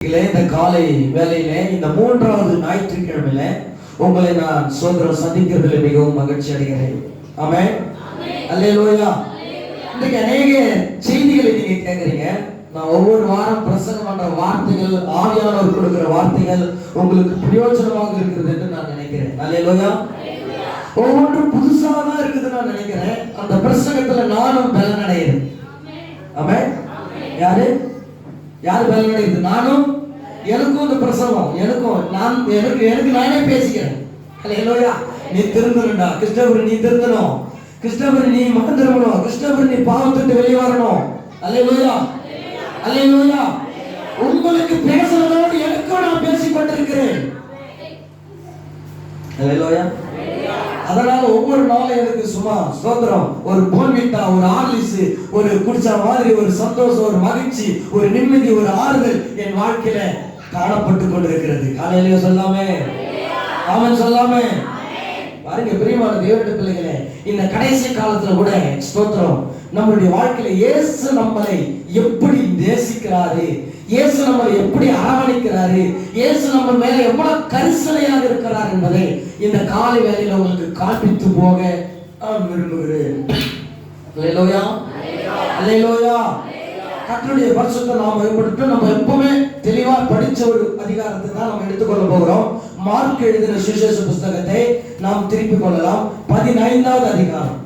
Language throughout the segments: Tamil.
இந்த காலை வேளையிலே இந்த மூன்றாவது ஞாயிற்றுக்கிழமையில உங்களை நான் சோதரம் சந்திக்கிறதுல மிகவும் மகிழ்ச்சி அடைகிறேன். ஆமென். அல்லேலூயா. இன்னைக்கு அநேக செய்திகளை நீங்க கேட்கறீங்க. நான் ஒவ்வொரு வாரம் பிரசங்கம் பண்ற வார்த்தைகள், ஆவியானவர் கொடுக்கிற வார்த்தைகள் உங்களுக்கு பிரயோஜனமாக இருக்கிறது என்று நான் நினைக்கிறேன். அல்லேலூயா. ஒவ்வொன்றும் புதுசா தான் இருக்குதுன்னு நான் நினைக்கிறேன். அந்த பிரசங்கத்துல நானும் பலன் அடைகிறேன். ஆமென். யாரு பலன் அடைகிறது? நானும். எனக்கும் இந்த பிரசவம், எனக்கு நானே பேசிக்கிறேன். அல்லேலூயா. நீ திருந்தணும்டா கிறிஸ்தவர், நீ திருந்தணும் கிறிஸ்தவர், நீ மனம் திரும்பணும் கிறிஸ்தவர், நீ பாவத்திட்டு வெளியே வரணும். அல்லேலூயா. அல்லேலூயா. உங்களுக்கு பேசுறதோடு எனக்கும் நான் பேசிக் கொண்டிருக்கிறேன். அல்லேலூயா. அதனால ஒவ்வொரு நாளும் எனக்கு சும்மா ஸ்தோத்திரம், ஒரு போன்விட்டா, ஒரு ஆர்லிஸ், ஒரு குடிச்ச மாதிரி ஒரு சந்தோஷம், ஒரு மகிழ்ச்சி, ஒரு நிம்மதி, ஒரு ஆறுதல் என் வாழ்க்கையில காணப்பட்டு கொண்டிருக்கிறது. அல்லேலூயா சொல்லாமே, ஆமென் சொல்லாமே. பாருங்க பிரியமான தேவனுடைய பிள்ளைகளே, இந்த கடைசி காலத்துல கூட ஸ்தோத்திரம், நம்மளுடைய வாழ்க்கையில இயேசு நம்மளை எப்படி நேசிக்கிறாரு, இயேசு நம்மளை எப்படி அரவணைக்கிறாரு, இயேசு நம்ம மேல எவ்வளவு கரிசனையாக இருக்கிறார் என்பதை இந்த காலை வேளையில உங்களுக்கு காண்பித்து போக நான் விரும்புகிறேன். அல்லேலூயா. அல்லேலூயா. கர்த்தருடைய பரிசுத்த நாமம் மேம்படுத்த நம்ம எப்பவுமே தெளிவா படிச்ச ஒரு அதிகாரத்தை தான் நம்ம எடுத்துக்கொள்ள போகிறோம். மார்க் எழுதின சுவிசேஷ புஸ்தகத்தை நாம் திருப்பிக் கொள்ளலாம். 15வது அதிகாரம்.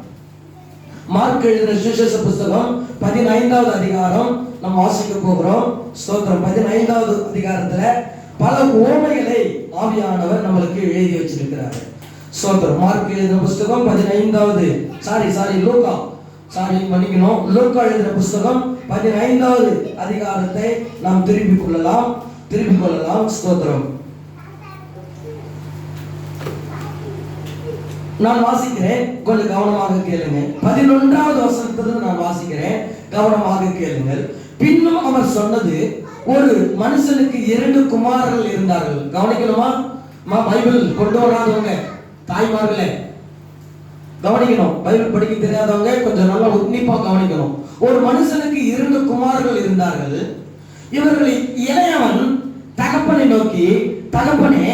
மார்க் எழுதின சுவிசேஷ புஸ்தகம் 15வது அதிகாரம் நம்ம வாசிக்க போகிறோம். ஸ்தோத்திரம். 15வது அதிகாரத்துல பல உவமைகளை ஆவியானவர் நம்மளுக்கு எழுதி வச்சிருக்கிறார். ஸ்தோத்திரம். மார்க் எழுதின புஸ்தகம் 15வது லூக்கா எழுதின புஸ்தகம் 15வது அதிகாரத்தை நாம் திருப்பிக் கொள்ளலாம். ஸ்தோத்திரம். நான் வாசிக்கிறேன், கொஞ்சம் கவனமாக கேளுங்க. 11வது வசனத்திலிருந்து நான் வாசிக்கிறேன், கவனமாக கேளுங்கள். பின்னும் அவர் சொன்னது, ஒரு மனுஷனுக்கு 2 குமாரர்கள் இருந்தார்கள். கவனிக்கணுமா? பைபிள் கொண்டு வராதவங்க தாய்மார்களே கவனிக்கணும். பைபிள் படிக்க தெரியாதவங்க கொஞ்சம் நல்லா உன்னிப்பா கவனிக்கணும். ஒரு மனுஷனுக்கு 2 குமாரர்கள் இருந்தார்கள். இவர்களில் இளையவன் தகப்பனை நோக்கி, தகப்பனே,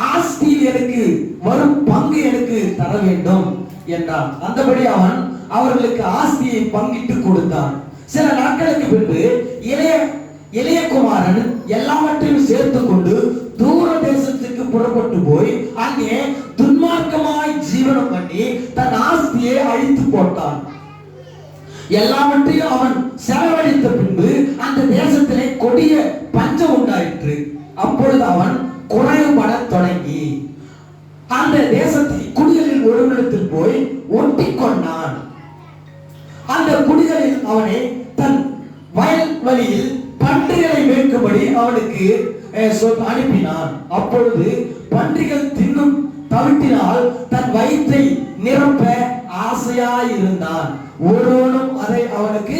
ஆஸ்தியில் எனக்கு வரும் பங்கு எனக்கு தர வேண்டும் என்றான். அந்தபடி அவன் அவர்களுக்கு ஆஸ்தியை பங்கிட்டு கொடுத்தான். சில நாட்களுக்கு பின்பு இளைய குமாரன் எல்லாவற்றையும் சேர்த்து கொண்டு தூர தேசத்துக்கு புறப்பட்டு போய் அங்கே துன்மார்க்கமாய் ஜீவனம் பண்ணி தன் ஆஸ்தியை அழித்து போட்டான். எல்லாவற்றையும் அவன் செலவழித்த பின்பு அந்த தேசத்திலே கொடிய பஞ்சம் உண்டாயிற்று. அப்பொழுது அவன் குறைவுபட தொடங்கி அந்த தேசத்தில் குடிகளில் ஒருவனிடத்தில் போய் ஒட்டி கொண்டான். அந்த குடிகளில் அவனை தன் வயல் வழியில் பன்றிகளை மேய்க்கும்படி அவனுக்கு அனுப்பினான். அப்பொழுது பன்றிகள் தின்னும் தவிட்டினால் தன் வயிற்றை நிரப்ப ஆசையாயிருந்தான். ஒருவனும் அதை அவனுக்கு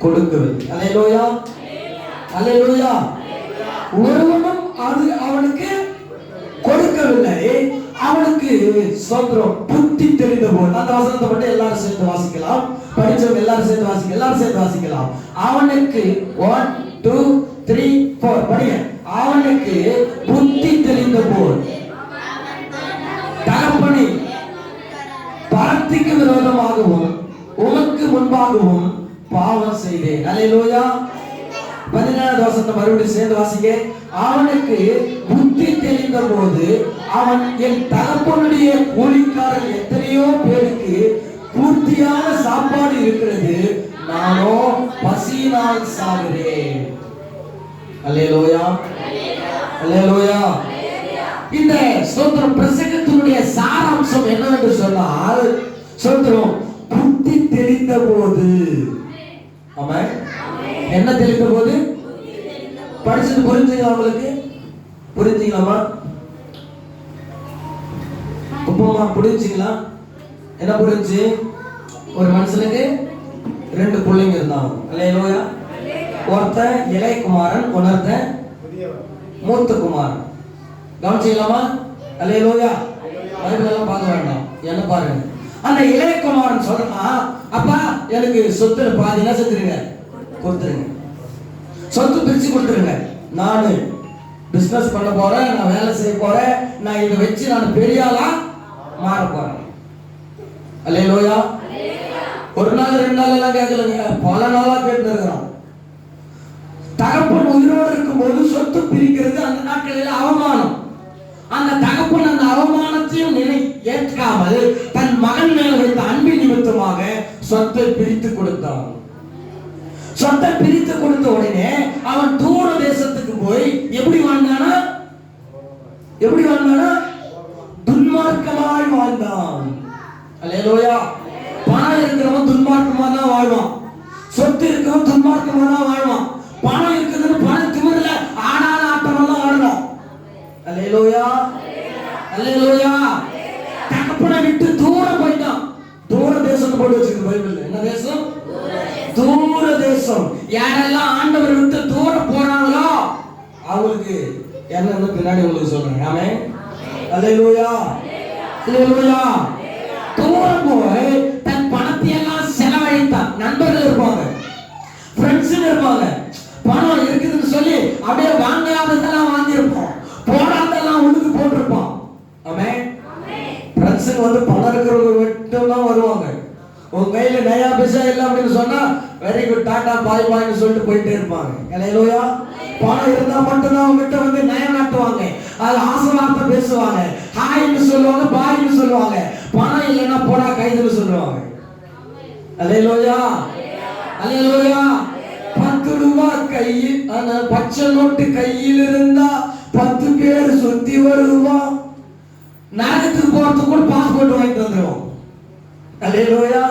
கொடுக்கவில்லை. அல்லேலூயா. அல்லேலூயா. ஒருவனும் அது அவனுக்கு கொடுக்கவில்லை. அவனுக்கு ஸ்தோத்திரம், புத்தி தெரிந்த போது. அந்த வசனத்தை மட்டும் எல்லாரும் சேர்ந்து வாசிக்கலாம். படிச்சவங்க எல்லாரும் சேர்ந்து வாசிக்கலாம். அவனுக்கு 1 2 3 4 படிங்க. அவனுக்கு புத்தி தெரிந்த போது தகப்பனே, பரத்திக்கு விரோதமாகவும் உமக்கு முன்பாகவும் பாவம் செய்தேன். அல்லேலூயா. 17வது வசனத்தை மறுபடியும் சேர்ந்து வாசிங்க. அவனுக்கு புத்தி தெரிந்த போது அவன், என் தகப்பனுடைய கூலிக்காரர் எத்தனையோ பேருக்கு பூர்த்தியான சாப்பாடு இருக்கிறது, நானோ பசியினால் சாகிறேன். அல்லேலூயா. அல்லேலூயா. இந்த ஸ்தோத்திரம் பிரசங்கத்தினுடைய சாராம்சம் என்னவென்று சொன்னால், ஸ்தோத்திரம், புத்தி தெரிந்த போது. ஆமென். என்ன தெரிந்த போது? படிச்சது புரிஞ்சுங்களா? உங்களுக்கு புரிஞ்சுங்களாமா? உப்பமா புரிஞ்சுங்களா? என்ன புரிஞ்சு? ஒரு மனுஷனுக்கு 2 பிள்ளைங்க இருந்தாங்க. அல்லேலூயா. ஒருத்தன் இளைய குமாரன், ஒருத்த மூத்த குமாரன். கவனிச்சீங்களாமா? அல்லேலூயா. பைபிள் எல்லாம் பார்க்க வேண்டாம், என்ன பாருங்க. அந்த இளைய குமாரன் சொல்றான், அப்பா எனக்கு சொத்துல பாதி என்ன செஞ்சிருங்க, கொடுத்துருங்க, சொத்து பிரிச்சு கொடுத்துருங்க. நான் பிசினஸ் பண்ண போறேன், நான் வேலை செய்ய போறேன், நான் இதை வச்சு நான் பெரிய ஆளா மாற போறேன். அல்லேலூயா. ஒரு நாள் 2 நாள் எல்லாம் கேட்கலங்க, பல நாளா கேட்டு இருக்கிறோம். தகப்பன் உயிரோடு இருக்கும்போது சொத்து பிரிக்கிறது அந்த நாட்களில் அவமானம். அந்த தகப்பன் அந்த அவமானத்தையும் ஏற்காமல் தன் மகன் மேல் வைத்த அன்பின் நிமித்தமாக சொத்தை பிரித்து கொடுத்தான். சொத்தை பிரித்து கொடுத்த உடனே அவன் தூர தேசத்துக்கு போய் எப்படி வாழ்ந்தானா? துன்மார்க்கமாய் வாழ்ந்தான். அல்லேலூயா. பணம் இருக்கிறவன் துன்மார்க்கமா தான் வாழ்வான். சொத்து இருக்கிறவன் துன்மார்க்கமா தான் வாழ்வான். பணம் இருக்குதுன்னு பண திமிரல ஆடாத ஆட்டமெல்லாம் ஆடணும். அல்லேலூயா. தகப்பனை விட்டு தூரம் போயிட்டான். தூர தேசம் போட்டு வச்சிருக்கு பைபிள்ல. என்ன தேசம்? தூர தேசம். யாரெல்லாம் ஆண்டவர் விட்டு தூரம் போறாங்களோ அவங்களுக்கு என்ன பின்னாடி உங்களுக்கு சொல்றேன். ஆமென். அல்லேலூயா. தூரம் போய் தன் பணத்தை எல்லாம் செலவழித்தான். நண்பர்கள் இருப்பாங்க, ஃப்ரெண்ட்ஸ் இருப்பாங்க. பணம் இருக்குதுன்னு சொல்லி அப்படியே வாங்காததெல்லாம் வாங்கியிருப்போம், போடாதெல்லாம் உள்ளுக்கு போட்டிருப்போம். ஆமென். ஃப்ரெண்ட்ஸ் பணம் இருக்கிறவங்க மட்டும் தான் வருவாங்க. உங்க கையில நயா பைசா இல்லை அப்படின்னு சொன்னா வெரி குட் டாடா பாய் பாய்னு சொல்லிட்டு போயிட்டே இருப்பாங்க. அல்லேலூயா. பணம் இருந்தா மட்டும்தான் அவங்ககிட்ட நயம் நாட்டுவாங்க, அது ஆசை வார்த்தை பேசுவாங்க, ஹாய்னு சொல்லுவாங்க, பாய்னு சொல்லுவாங்க. பணம் இல்லைன்னா போடா கைதுன்னு சொல்லுவாங்க. அல்லேலூயா. 10 ரூபாய் கையில், பச்சை நோட்டு கையில் இருந்தா 10 பேர் சுத்தி வருவான். நரகத்துக்கு போறதுக்கு கூட பாஸ்போர்ட் வாங்கிட்டு வந்துடும். அல்லேலூயா.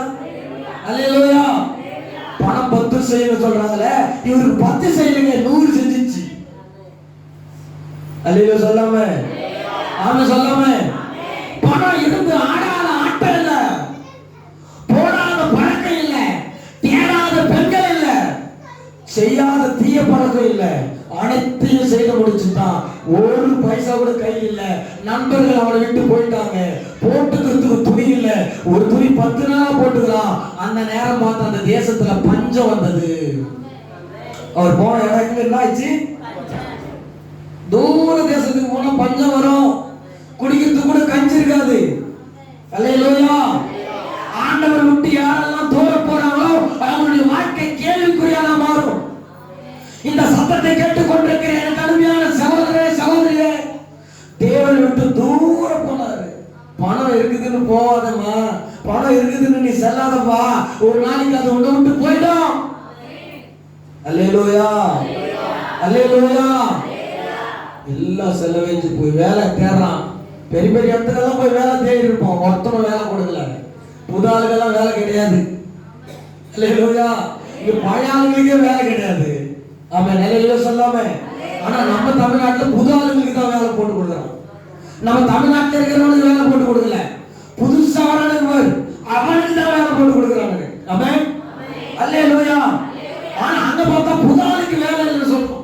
பணம் 10 செய்யணும் சொல்றாங்களே, இவருக்கு 10 செய்யலைங்க, 100 செஞ்சிச்சு. அல்லேலூயா சொல்லாம, ஆமென் சொல்லாம. பணம் இருந்து ஆடாத ஆட்டம் இல்ல, போடாத பழக்கம் இல்ல, தேடாத பெண்கள் இல்ல, செய்யாத தீய பழக்கம் இல்ல, அனைத்தையும் செய்து முடிச்சுட்டான். ஒரு பைசா கூட கையில் இல்ல. நண்பர்கள் அவனை விட்டு போயிட்டாங்க. போட்டுக்கிறதுக்கு துணி இல்ல. ஒரு துணி 10 நாள் போட்டுக்கலாம். அந்த நேரம் பார்த்து அந்த தேசத்துல பஞ்சம் வந்தது. அவர் போன இடம் என்ன ஆச்சு? தூர தேசத்துக்கு போனா பஞ்சம் வரும். குடிக்கிறதுக்கு கூட கஞ்சி இருக்காது. அல்லேலூயா. ஆண்டவர் விட்டு யாரெல்லாம் தூர போறாங்களோ அவங்களுடைய வாழ்க்கை கேள்விக்குறியாக மாறும். இந்த சத்தத்தை கேட்டுக் கொண்டிருக்கிற எனக்கு அருமையான சகோதரே சகோதரியே, தேவனை விட்டு தூரம் போனாரு. பணம் இருக்குதுன்னு போவாதம்மா, பணம் இருக்குதுன்னு நீ செல்லாதப்பா, ஒரு நாளைக்கு அது உன்னை விட்டு போயிடும். அல்லேலூயா. எல்லாம் செலவழிச்சு போய் வேலை தேடுறான். பெரிய பெரிய இடத்துக்கெல்லாம் போய் வேலை தேடி இருப்போம், ஒருத்தனும் வேலை கொடுக்கல. புது ஆளுக்கெல்லாம் வேலை கிடையாது. அல்லேலூயா. இங்க பழைய ஆளுங்களுக்கே வேலை கிடையாது. ஆமென். அல்லேலூயா சொல்லாம. ஆனா நம்ம தமிழ்நாட்டுல புது ஆளுங்களுக்கு தான் வேலை போட்டு கொடுக்குறோம். நம்ம தமிழ்நாட்டுல இருக்கிறவங்களுக்கு வேலை போட்டு கொடுக்கல, புதுசா வரவனுக்கு அவனுக்கு தான் வேலை போட்டு கொடுக்குறாங்க. ஆமென். அல்லேலூயா. ஆனா அங்க பார்த்தா புது ஆளுக்கு வேலை இல்லைன்னு சொல்றோம்.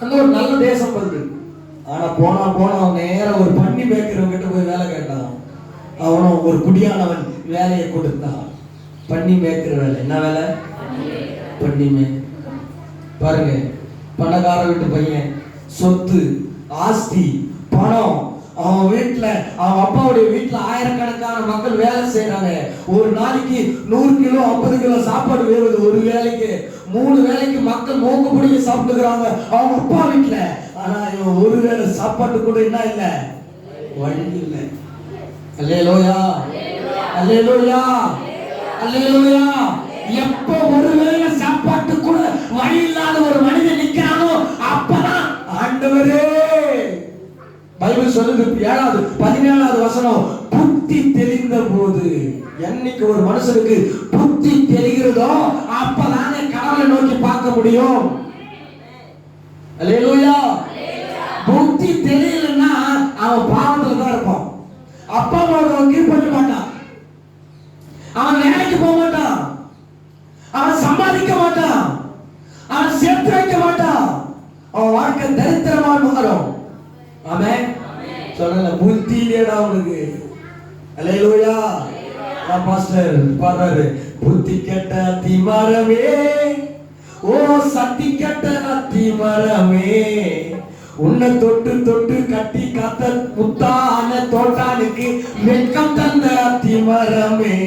அங்க ஒரு நல்ல தேசம் வருது. ஆனா போனா நேரம் ஒரு பண்ணி மேய்க்கிறவங்க கிட்ட போய் வேலை கேட்டான். அவனும் ஒரு குடியானவன் வேலையை கொடுத்தான். பண்ணி மேய்க்கிற வேலை. என்ன வேலை? பண்ணி மேய். பாருங்க, பணக்கார வீட்டு பையன், சொத்து ஆஸ்தி பணம், அவன் வீட்டுல அவன் அப்பாவுடைய வீட்டுல ஆயிரக்கணக்கான மக்கள் வேலை செய்யறாங்க. ஒரு நாளைக்கு 100 கிலோ 50 கிலோ சாப்பாடு வேறுது. ஒரு வேலைக்கு 3 வேலைக்கு மக்கள் மோகப்படியே சாப்பிட்டுக்கிறாங்க அவங்க அப்பா வீட்டுல. ஆனா இவன் ஒரு வேளை சாப்பாட்டு கூட என்ன இல்ல, வழி இல்ல. அல்லேலூயா. எப்ப ஒருவேளை சாப்பாட்டு கூட வழி இல்லாத ஒரு மனிதன் நிக்கிறானோ அப்பதான் ஆண்டவரே, பைபிள் சொல்லுது 17வது வசனம், புத்தி தெளிந்த போது. என்னைக்கு ஒரு மனுஷனுக்கு புத்தி தெரிகிறதோ அப்பதானே கடவுளை நோக்கி பார்க்க முடியும். அல்லேலூயா. புத்தி தெரியலன்னா அவன் பாவத்துல தான் இருப்பான். அப்பா அம்மாவுக்கு அவன் கீழ்பற்ற மாட்டான், அவன் வேலைக்கு போக மாட்டான், அவன் சம்பாதிக்க மாட்டான், அவன் சேர்த்து வைக்க மாட்டான், அவன் வாழ்க்கை தரித்திரமா மாறும். ஆமென். சொல்லுங்க, புத்தி இல்லையடா அவனுக்கு. அல்லேலூயா. பாஸ்டர் பாடுறாரு, புத்தி கெட்ட திமாரமே ஓ சத்தி கட்ட அத்தி மரமே, உன்னை தொட்டு தொட்டு கட்டி காத்த முத்தான தோட்டானுக்கு வெட்கம் தந்த அத்தி மரமே,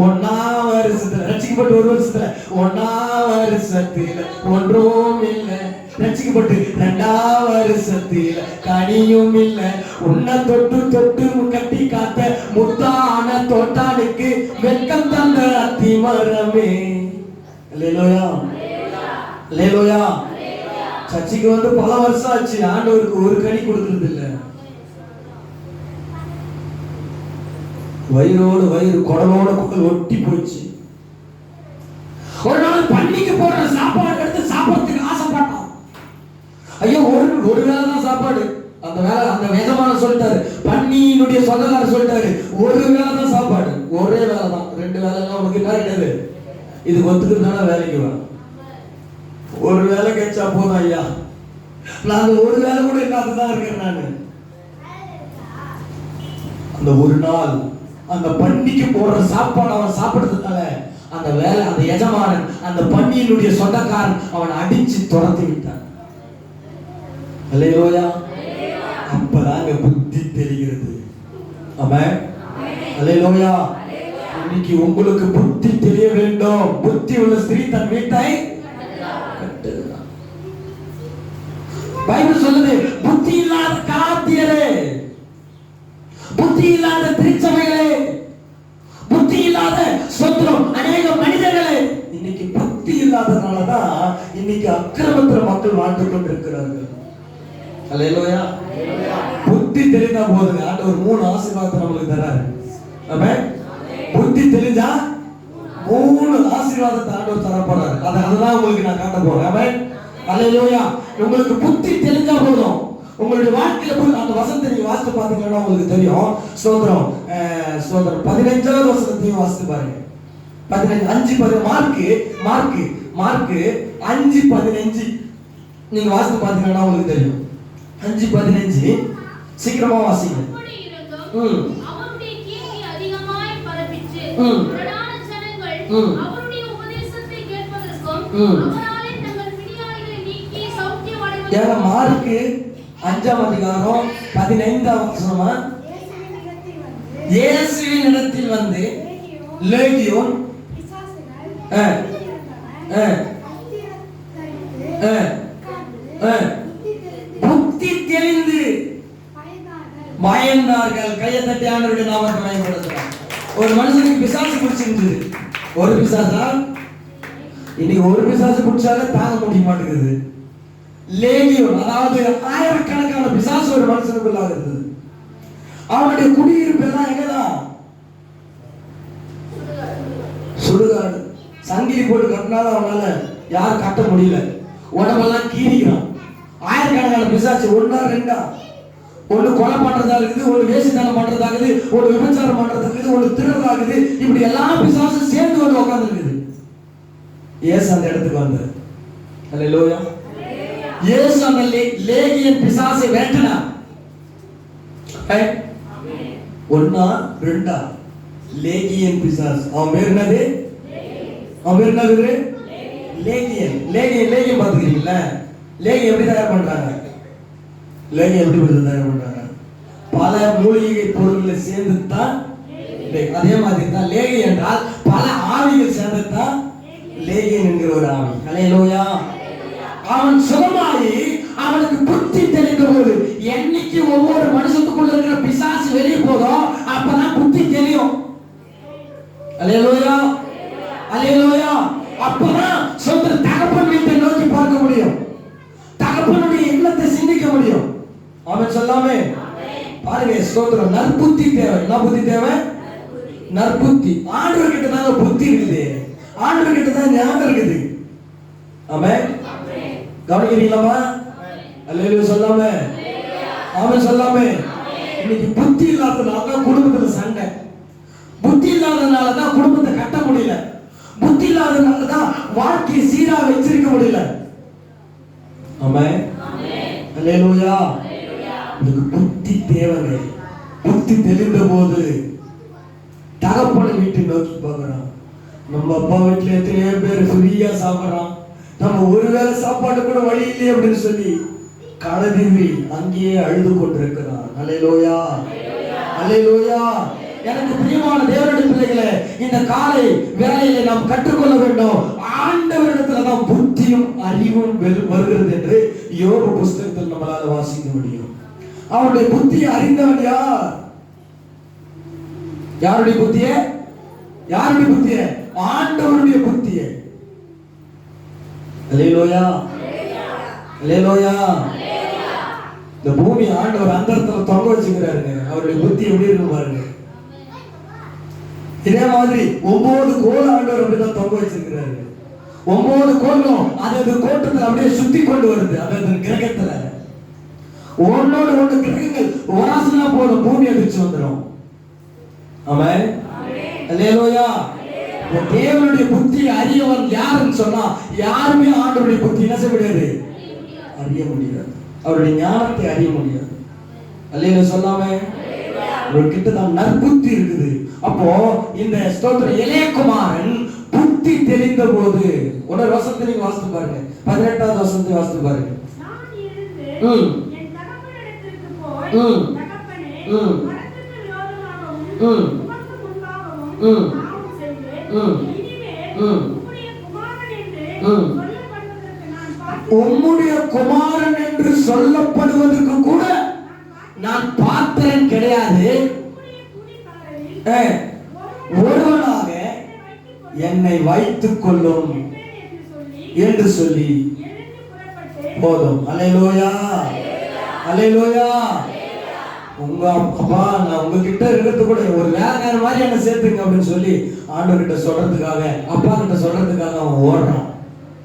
ஒன்னா வருஷத்துல ரட்சிக்கப்பட்டு ஒரு வருஷத்துல ஒன்னா வருஷத்துல ஒன்றும் இல்லை, ரட்சிக்கப்பட்டு 2ஆம் வருஷத்துல கனியும் இல்லை, உன்னை தொட்டு தொட்டு கட்டி காத்த முத்தான தோட்டானுக்கு வெட்கம் தந்த அத்தி மரமே. அல்லேலூயா, அல்லேலூயா. சர்ச்சுக்கு வந்து பல வருஷம் ஆச்சு, ஆண்டவருக்கு ஒரு கனி கொடுக்கிறது இல்லை. வயிறோடு வயிறு, குடலோட குடல் ஒட்டி போச்சு. ஒரு நாள் பன்னிக்கு போடுற சாப்பாடு எடுத்து சாப்பிடறதுக்கு ஆசைப்பட்டான். ஐயோ, ஒரு வேளை தான் சாப்பாடு. அந்த வேலை அந்த வேதமான சொல்லிட்டாரு, பன்னியினுடைய சொந்தக்காரர் சொல்லிட்டாரு, ஒரு வேளை தான் சாப்பாடு, ஒரே வேலை தான். 2 வேலைலாம் உனக்கு என்ன கிடையாது, இது ஒத்துக்கிறதுனால வேலைக்கு வா. ஒரு வேலை கிடைச்சா போதும் ஐயா, நான் ஒரு வேலை கூட இல்லாததான் இருக்கேன் நான். அந்த ஒரு நாள் அந்த பன்னிக்கு போடுற சாப்பாடு அவன் சாப்பிடுறதுனால அந்த வேலை, அந்த எஜமானன், அந்த பன்னியினுடைய சொந்தக்காரன் அவனை அடிச்சு துரத்தி விட்டான். அல்லேலூயா. அப்பதாங்க புத்தி தெரிகிறது. ஆமென். அல்லேலூயா. இன்னைக்கு உங்களுக்கு புத்தி தெரிய வேண்டும். புத்தி உள்ள ஸ்திரீ தன் வீட்டை கட்டுகிறாள். பைபிள் சொல்லுது, புத்தி இல்லாத காத்தியரே, புத்தி இல்லாத திருச்சபைகளே, புத்தி இல்லாத சொந்தம் அநேக மனிதர்களே, இன்னைக்கு புத்தி இல்லாதனாலதான் இன்னைக்கு அக்கிரமத்தில் மக்கள் வாழ்ந்து கொண்டிருக்கிறார்கள். அல்லேலூயா. புத்தி தெரிந்தா போதுங்க, ஆண்டவர் 3 ஆசீர்வாதத்தை நமக்கு தராரு. ஆமென். புத்தி தெரிஞ்சா 3 ஆசீர்வாதத்தை ஆண்டவர் தர போறாரு. அததான் உங்களுக்கு நான் காட்ட போறேன். ஆமென். அல்லேலூயா. உங்களுக்கு புத்தி தெரிஞ்சா போதும், உங்களுடைய வாழ்க்கையில அந்த வசனத்தை நீங்க வாசித்து பாத்தீங்கன்னா உங்களுக்கு தெரியும். ஸ்தோத்திரம், ஸ்தோத்திரம். 15வது வசனத்தையும் வாசித்து பாருங்க. 15 மார்க்கு 5:15 நீங்க வாசித்து பாத்தீங்கன்னா உங்களுக்கு தெரியும். 5:15 சீக்கிரமா வாசிங்க. அவருடைய கீர்த்தி அதிகமாய் பரப்பிச்சு, பிரதான ஜனங்கள் அவருடைய உபதேசத்தை கேட்பதற்கும் அவராலே தங்கள் பிணியாளிகளை நீக்கி சௌக்கியம் அடைவதற்கும். மார்க்கு 5ஆம் அதிகாரம் 15ஆம் வசனமா, இயேசுவின் இடத்தில் வந்து லேகியோன் புத்தி தெளிந்து பயந்தார்கள். கையை தட்டி ஆண்டவருடைய நாமத்தை மகிமைப்படுத்துறாங்க. ஒரு மனுஷனுக்கு பிசாசு பிடிச்சிருந்தது, ஒரு பிசாசா, இன்னைக்கு ஒரு பிசாசு பிடிச்சாலே தாங்க முடிய மாட்டேங்குது. லேகியோன், அதாவது ஆயிரக்கணக்கான பிசாசு ஒரு மனுஷனுக்குள்ளாக இருந்தது. அவனுடைய குடியிருப்பு எல்லாம் எங்கதான்? சுடுகாடு. சங்கிலி போட்டு கட்டினாலும் அவனால யாரும் கட்ட முடியல, உடம்பெல்லாம் கீறிக்கிறான். ஆயிரக்கணக்கான பிசாசு, 1 2, ஒண்ணு கொலை பண்றதா இருக்குது, ஒண்ணு வேசித்தனம் பண்றதா இருக்குது, ஒரு விபச்சாரம் பண்றதா இருக்குது, ஒரு திருடதா இருக்குது. இப்படி எல்லா பிசாசும் சேர்ந்து வந்து உட்கார்ந்து இருக்குது. இயேசு அந்த இடத்துக்கு வந்தார். அல்லேலூயா. இயேசு அந்த லேகியன் பிசாசை வேண்டினார். 1 2 லேகியன் பிசாசு. அவன் பேர் என்னது? அவன் பேர் என்னது? லேகியன். லேகியன் பாத்துக்கிறீங்களா? லேகியன் எப்படி தயார் பண்றாங்க? லேகியன் எப்படி தயார் பண்றாங்க? பல மூலிகை பொருட்களை சேர்ந்து தான். அதே மாதிரி தான் லேகியன் என்றால் பல ஆவிகள் சேர்ந்து தான் லேகியன் என்கிற ஒரு ஆவி. அல்லேலூயா. அவன் சுகமாயி அவனுக்கு புத்தி தெரிந்த போது, என்னைக்கு ஒவ்வொரு மனுஷத்துக்குள்ள இருக்கிற பிசாசு வெளியே போதும் அப்பதான் புத்தி தெரியும். அல்லேலூயா, அல்லேலூயா. அப்பதான் சொந்த தகப்பன் வீட்டை நோக்கி பார்க்க முடியும், தகப்பனுடைய எண்ணத்தை சிந்திக்க முடியும். அவன் சொல்லாமே பாருங்க. ஸ்தோத்திரம். நற்புத்தி தேவை. என்ன புத்தி தேவை? நற்புத்தி. ஆண்டவர் கிட்ட தான் புத்தி இருக்குது, ஆண்டவர் கிட்ட தான் ஞானம் இருக்குது. ஆமென். கவனிக்கிறீங்களா? அல்லேலூயா சொல்லாமே, ஆமென் சொல்லாமே. இன்னைக்கு புத்தி இல்லாதனால தான் குடும்பத்துல சண்டை, புத்தி இல்லாதனால தான் குடும்பத்தை கட்ட முடியல, புத்தி இல்லாதனால தான் வாழ்க்கையை சீரா வச்சிருக்க முடியல. ஆமென். அல்லேலூயா. இதுக்கு புத்தி தேவை. புத்தி தெளிந்த போது தகப்பன வீட்டை நோக்கி பார்க்கறான். நம்ம அப்பா வீட்டுல எத்தனையோ பேர் ஃப்ரீயா சாப்பிடறான், நம்ம ஒருவேளை சாப்பாடு கூட வழி இல்லையே அப்படின்னு சொல்லி கலதிவி அங்கேயே அழுது கொண்டிருக்கிறார். அல்லேலூயா, அல்லேலூயா. எனக்கு பிரியமான தேவனுடைய பிள்ளைகளே, இந்த காலை வேளையிலே நாம் கற்றுக்கொள்ள வேண்டும், ஆண்டவரிடத்துல தான் புத்தியும் அறிவும் வருகிறது என்று யோபு புஸ்தகத்தில் நம்மளால வாசிக்க முடியும். அவருடைய புத்தியை அறிந்தவன் யார்? யாருடைய புத்திய? யாருடைய புத்திய? ஆண்டவருடைய புத்திய. அல்லேலூயா, அல்லேலூயா. இந்த பூமி ஆண்டவர் அந்தரத்துல தொங்க வச்சுக்கிறாருங்க. அவருடைய புத்தி எப்படி இருக்கு பாருங்க. இதே மாதிரி 9 கோல் ஆண்டவர் அப்படிதான் தொங்க வச்சிருக்கிறாரு. 9 கோலும் அது கோட்டத்துல அப்படியே சுத்தி கொண்டு வருது. அதாவது கிரகத்துல ஒன்னோடு ஒன்று கிரகங்கள் வாசனா போதும் பூமி அதிர்ச்சி வந்துடும். ஆமென், அல்லேலூயா. தேவனுடைய புத்தி அறியவன் யாருன்னு சொன்னா யாருமே ஆண்டவருடைய புத்தி என்ன செய்ய முடியாது, அறிய முடியாது. அவருடைய ஞானத்தை அறிய முடியாது. அல்லேலூயா சொல்லாமே. அவர்கிட்ட தான் நற்புத்தி இருக்குது. அப்போ இந்த ஸ்தோத்திர இளையகுமாரன் புத்தி தெளிந்த போது ஒரு வசனத்தை நீங்க வாசித்து பாருங்க. 18வது வசனத்தை வாசித்து பாருங்க. நான் இருந்து என் தகப்பனிடத்திற்கு போய் தகப்பனே மனதுக்கு விரோதமாகவும் உமக்கு முன்பாகவும் பாவம் செய்தேன். இனிமேல் உம்முடைய குமாரன் என்று சொல்லப்படுவதற்கு நான் பார்த்தேன். உம்முடைய குமாரன் என்று சொல்லப்படுவதற்கு கூட நான் பாத்திரன் கிடையாது. ஒருவனாக என்னை வைத்துக் கொள்ளும் என்று சொல்லி போதும். அல்லேலூயா, அல்லேலூயா. உங்க அப்பா நான் உங்ககிட்ட இருக்கிறது கூட ஒரு வேலைக்கார மாதிரி என்ன சேர்த்துங்க அப்படின்னு சொல்லி ஆண்டவர் கிட்ட சொல்றதுக்காக, அப்பா கிட்ட சொல்றதுக்காக அவன் ஓடுறான்.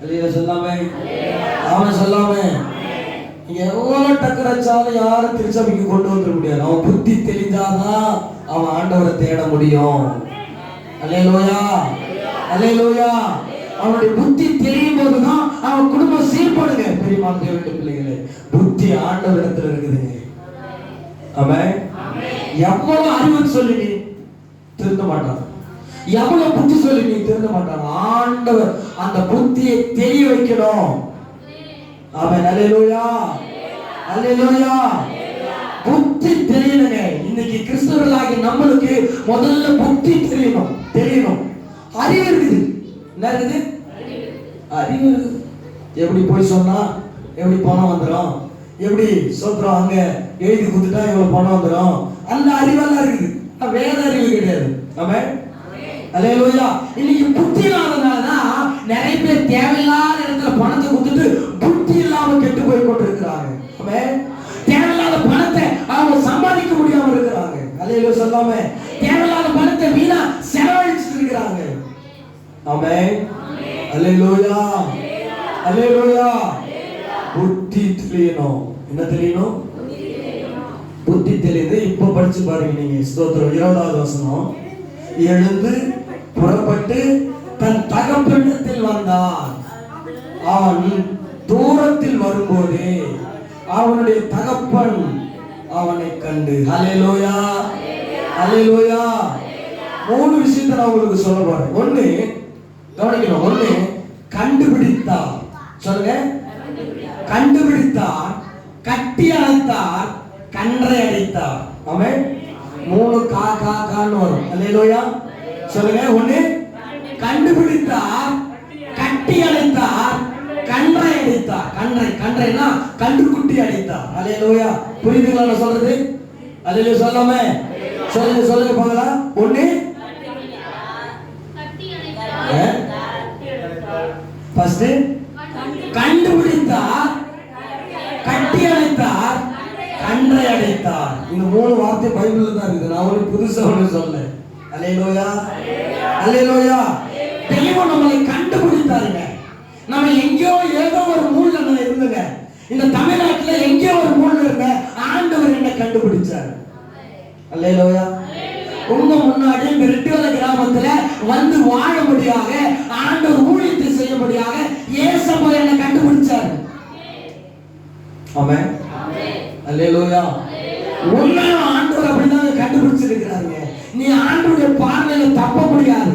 அல்லேலூயா சொல்லாமே, அவன் சொல்லாமே. எவ்வளவு டக்கரச்சாலும் யாரும் திருச்சபைக்கு கொண்டு வந்துட முடியாது. அவன் புத்தி தெளிஞ்சாதான் அவன் ஆண்டவரை தேட முடியும். அல்லேலூயா, அல்லேலூயா. அவனுடைய புத்தி தெரியும் போதுதான் அவன் குடும்பம் சீர்படுங்க. பெரியமான தேவனுடைய பிள்ளைகளே, புத்தி ஆண்டவரிடத்துல இருக்குதுங்க. ஆமென். எவ்வளவு அறிவு சொல்லி நீ திருந்த மாட்டான், எவ்வளவு புத்தி சொல்லி நீ திருந்த மாட்டான். ஆண்டவர் அந்த புத்தியை தெரிய வைக்கணும். ஆமென், அல்லேலூயா, அல்லேலூயா. புத்தி தெரியணுங்க. இன்னைக்கு கிறிஸ்தவர்களாகி நம்மளுக்கு முதல்ல புத்தி தெரியணும், தெரியணும். அறிவு இருக்குது. என்ன இருக்குது? அறிவு இருக்குது. எப்படி போய் சொன்னா எப்படி பணம் வந்துடும், எப்படி சோத்திரம் அங்க எழுதி கொடுத்துட்டா இவ்வளவு பணம் வந்துடும், அந்த அறிவெல்லாம் இருக்குது. வேத அறிவு கிடையாது. ஆமென், அல்லேலூயா. இன்னைக்கு புத்தி இல்லாதனாலதான் நிறைய பேர் தேவையில்லாத இடத்துல பணத்தை கொடுத்துட்டு புத்தி இல்லாம கெட்டு போய் கொண்டிருக்கிறாங்க. ஆமென். தேவையில்லாத பணத்தை அவங்க சம்பாதிக்க முடியாம இருக்கிறாங்க. அல்லேலூயா சொல்லாம. தேவையில்லாத பணத்தை வீணா செலவழிச்சிட்டு இருக்கிறாங்க. ஆமென், அல்லேலூயா, அல்லேலூயா. புத்தி தெரியணும். என்ன தெரியணும்? புத்தி தெரியுது. இப்ப படிச்சு பாருங்க நீங்க. ஸ்தோத்திரம் 20வது வசனம். எழுந்து புறப்பட்டு தன் தகப்பனிடத்தில் வந்தான். அவன் தூரத்தில் வரும்போது அவனுடைய தகப்பன் அவனை கண்டு. அல்லேலூயா, அல்லேலூயா. 3 விஷயத்தை நான் உங்களுக்கு சொல்ல போறேன். ஒண்ணு கவனிக்கணும். ஒண்ணு கண்டுபிடித்தார். சொல்லுங்க. கண்டுபிடித்தார், கட்டி அணைத்தார், கன்றை அடித்தார். ஆமென். 3 கான்னு வரும். அல்லேலூயா சொல்லுங்க. ஒண்ணு கண்டுபிடித்தார், கட்டி அணைத்தார், கன்றை அடித்தார். கன்றைனா கன்றுக்குட்டி அடித்தார். அல்லேலூயா. புரியுதுங்களா நான் சொல்றது? அல்லேலூயா சொல்லாமே. சொல்லுங்க, சொல்லுங்க போகலாம். ஒண்ணு ஃபர்ஸ்ட் கண்டுபிடித்தார், கட்டி அணைத்தார், கன்றை அடைத்தார். இந்த 3 வார்த்தை பைபிள்ல தான் இருக்குது. நான் ஒரு புதுசா ஒண்ணு சொல்ல. அல்லேலூயா, அல்லேலூயா. தெய்வம் நம்மளை கண்டுபிடித்தாருங்க. நம்ம எங்கேயோ ஏதோ ஒரு மூலைல நான் இருந்தங்க. இந்த தமிழ்நாட்டுல எங்கேயோ ஒரு மூலைல இருந்த ஆண்டவர் என்ன கண்டுபிடிச்சார். அல்லேலூயா. உங்க முன்னாடி இந்த ரெட்டிவல கிராமத்துல வந்து வாழும்படியாக ஆண்டவர் ஊழியத்தை செய்யும்படியாக இயேசுவை என்ன கண்டுபிடிச்சார். ஆமென், அல்லேலூயா. உண்மையான ஆண்டவர் அப்படிதான் கண்டுபிடிச்சிருக்கிறாங்க. நீ ஆண்டவருடைய பார்வையில தப்ப முடியாது.